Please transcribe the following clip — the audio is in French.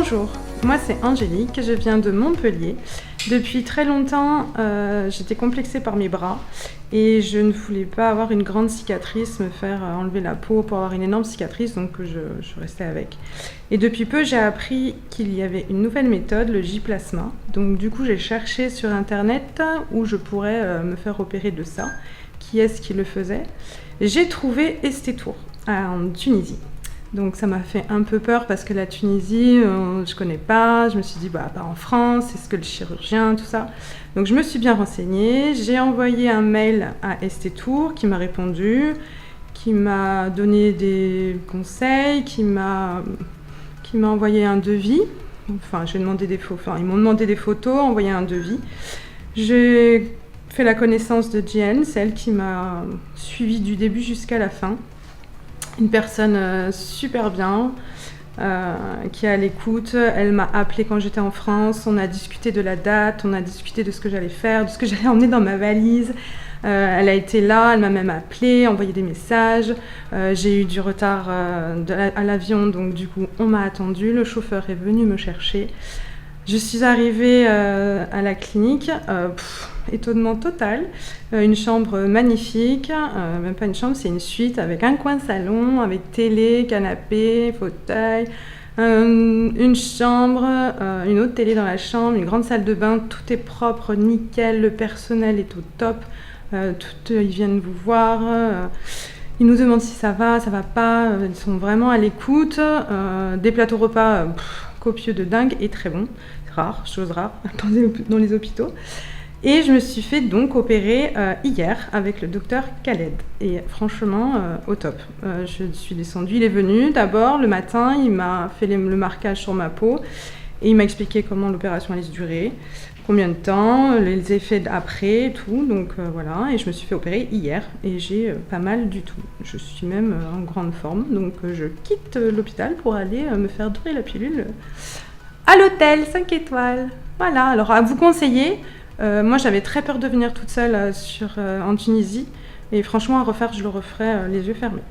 Bonjour, moi c'est Angélique, je viens de Montpellier. Depuis très longtemps, j'étais complexée par mes bras et je ne voulais pas avoir une grande cicatrice, me faire enlever la peau pour avoir une énorme cicatrice, donc je restais avec. Et depuis peu, j'ai appris qu'il y avait une nouvelle méthode, le J-plasma. Donc du coup, j'ai cherché sur internet où je pourrais me faire opérer de ça. Qui est-ce qui le faisait? J'ai trouvé Estetour en Tunisie. Donc ça m'a fait un peu peur parce que la Tunisie, je connais pas. Je me suis dit, pas en France, est-ce que le chirurgien, tout ça. Donc je me suis bien renseignée. J'ai envoyé un mail à Estetour qui m'a répondu, qui m'a donné des conseils, qui m'a envoyé un devis. Enfin, ils m'ont demandé des photos, envoyé un devis. J'ai fait la connaissance de Jen, celle qui m'a suivie du début jusqu'à la fin. Une personne super bien, qui est à l'écoute. Elle m'a appelée quand j'étais en France, on a discuté de la date, on a discuté de ce que j'allais faire, de ce que j'allais emmener dans ma valise. Elle a été là, elle m'a même appelé, envoyé des messages. J'ai eu du retard à l'avion, donc du coup on m'a attendu, le chauffeur est venu me chercher. Je suis arrivée à la clinique, étonnement total, une chambre magnifique, même pas une chambre, c'est une suite avec un coin salon, avec télé, canapé, fauteuil, une chambre, une autre télé dans la chambre, une grande salle de bain, tout est propre, nickel, le personnel est au top, ils viennent vous voir, ils nous demandent si ça va pas, ils sont vraiment à l'écoute, des plateaux repas copieux de dingue et très bons, rare, chose rare dans les hôpitaux. Et je me suis fait donc opérer hier avec le docteur Khaled. Et franchement, au top. Je suis descendue, il est venu d'abord le matin, il m'a fait le marquage sur ma peau et il m'a expliqué comment l'opération allait se durer, combien de temps, les effets après et tout. Donc voilà, et je me suis fait opérer hier et j'ai pas mal du tout. Je suis même en grande forme, donc je quitte l'hôpital pour aller me faire dorer la pilule à l'hôtel 5 étoiles. Voilà, alors à vous conseiller. Moi, j'avais très peur de venir toute seule en Tunisie. Et franchement, à refaire, je le referais les yeux fermés.